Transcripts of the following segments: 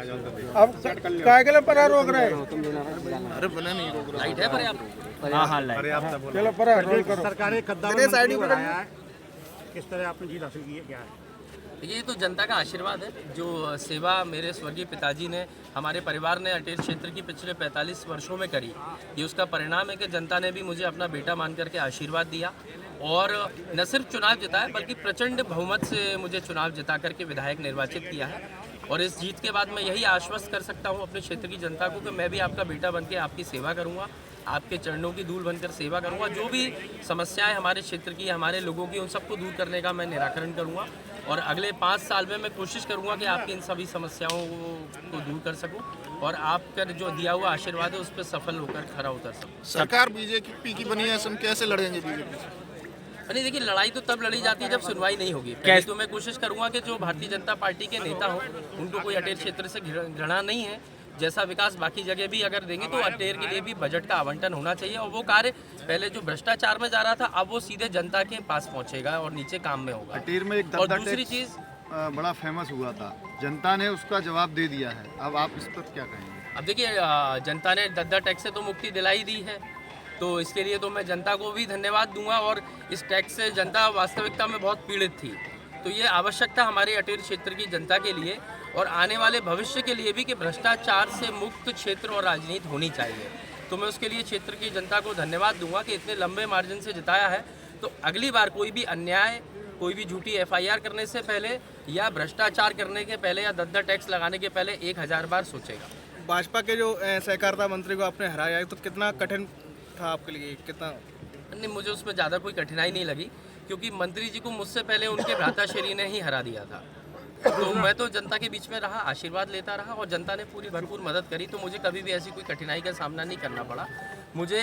अब काय के लिए पर रोक रहे हैं? अरे बना नहीं रोक रहा। लाइट है पर्याप्त? हाँ हाँ लाइट। चलो पर रोल करो। सरकार ने कद्दावर मंत्री बनाया है, किस तरह आपने जीत हासिल की है, क्या है? ये तो जनता का आशीर्वाद है। जो सेवा मेरे स्वर्गीय पिताजी ने, हमारे परिवार ने अटेर क्षेत्र की पिछले 45 वर्षों में करी, ये उसका परिणाम है कि जनता ने भी मुझे अपना बेटा मान करके आशीर्वाद दिया और न सिर्फ चुनाव जिताया बल्कि प्रचंड बहुमत से मुझे चुनाव जिता करके विधायक निर्वाचित किया है। और इस जीत के बाद मैं यही आश्वस्त कर सकता हूँ अपने क्षेत्र की जनता को कि मैं भी आपका बेटा बन के आपकी सेवा करूँगा, आपके चरणों की धूल बनकर सेवा करूँगा। जो भी समस्याएं हमारे क्षेत्र की, हमारे लोगों की, उन सबको दूर करने का मैं निराकरण करूँगा और अगले 5 साल में मैं कोशिश करूँगा कि आपकी इन सभी समस्याओं को दूर कर सकूँ और आपका जो दिया हुआ आशीर्वाद है उस पर सफल होकर खरा उतर सकूँ। सरकार बीजेपी की बनी है, हम कैसे लड़ेंगे बीजेपी से? नहीं देखिए, लड़ाई तो तब लड़ी जाती है जब सुनवाई नहीं होगी। पहले तो मैं कोशिश करूंगा कि जो भारतीय जनता पार्टी के नेता हों उनको कोई अटेर क्षेत्र से घृणा नहीं है। जैसा विकास बाकी जगह भी अगर देंगे तो अटेर के लिए भी बजट का आवंटन होना चाहिए और वो कार्य पहले जो भ्रष्टाचार में जा रहा था अब वो सीधे जनता के पास पहुंचेगा और नीचे काम में होगा। अटेर में एक और दबदबा दूसरी टैक्स चीज़, बड़ा फेमस हुआ था, जनता ने उसका जवाब दे दिया है, अब आप इस पर क्या कहेंगे? अब देखिए जनता ने दद्दा टैक्स से तो मुक्ति दिलाई दी है, तो इसके लिए तो मैं जनता को भी धन्यवाद दूंगा। और इस टैक्स से जनता वास्तविकता में बहुत पीड़ित थी, तो ये आवश्यकता हमारे अटेर क्षेत्र की जनता के लिए और आने वाले भविष्य के लिए भी कि भ्रष्टाचार से मुक्त क्षेत्र और राजनीति होनी चाहिए। तो मैं उसके लिए क्षेत्र की जनता को धन्यवाद दूंगा कि इतने लंबे मार्जिन से जिताया है। तो अगली बार कोई भी अन्याय, कोई भी झूठी FIR करने से पहले या भ्रष्टाचार करने के पहले या दद्दा टैक्स लगाने के पहले 1000 बार सोचेगा। भाजपा के जो सहकारिता मंत्री को आपने हराया है तो कितना कठिन था आपके लिए, कितना? नहीं, मुझे उसमें ज़्यादा कोई कठिनाई नहीं लगी क्योंकि मंत्री जी को मुझसे पहले उनके भ्राताश्री ने ही हरा दिया था। तो मैं तो जनता के बीच में रहा, आशीर्वाद लेता रहा और जनता ने पूरी भरपूर मदद करी, तो मुझे कभी भी ऐसी कोई कठिनाई का सामना नहीं करना पड़ा। मुझे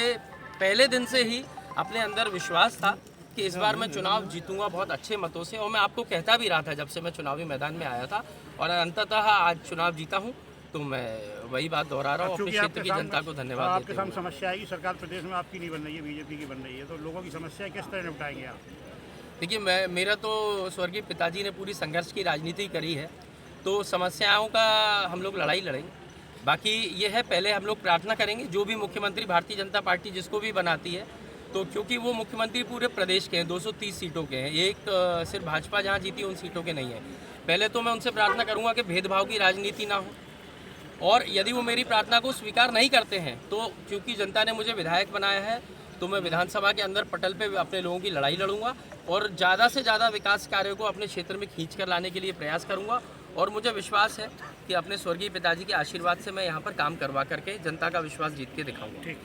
पहले दिन से ही अपने अंदर विश्वास था कि इस बार मैं चुनाव जीतूंगा बहुत अच्छे मतों से और मैं आपको कहता भी रहा था जब से मैं चुनावी मैदान में आया था और अंततः आज चुनाव जीता हूँ। तो मैं वही बात दोहरा रहा हूँ, अपने क्षेत्र की जनता को धन्यवाद आपके देते सामने हुए। समस्या आएगी, सरकार प्रदेश में आपकी नहीं बन रही है, बीजेपी की बन रही है, तो लोगों की समस्या किस तरह निपटाएंगे आप? देखिए, मेरा तो स्वर्गीय पिताजी ने पूरी संघर्ष की राजनीति करी है, तो समस्याओं का हम लोग लड़ाई लड़ेंगे। बाकी ये है, पहले हम लोग प्रार्थना करेंगे जो भी मुख्यमंत्री भारतीय जनता पार्टी जिसको भी बनाती है, तो क्योंकि वो मुख्यमंत्री पूरे प्रदेश के हैं, 230 सीटों के हैं, एक सिर्फ भाजपा जहाँ जीती उन सीटों के नहीं है। पहले तो मैं उनसे प्रार्थना करूँगा कि भेदभाव की राजनीति ना हो और यदि वो मेरी प्रार्थना को स्वीकार नहीं करते हैं तो क्योंकि जनता ने मुझे विधायक बनाया है तो मैं विधानसभा के अंदर पटल पे अपने लोगों की लड़ाई लड़ूंगा और ज़्यादा से ज़्यादा विकास कार्यों को अपने क्षेत्र में खींच कर लाने के लिए प्रयास करूंगा। और मुझे विश्वास है कि अपने स्वर्गीय पिताजी के आशीर्वाद से मैं यहाँ पर काम करवा करके जनता का विश्वास जीत के दिखाऊंगा। ठीक।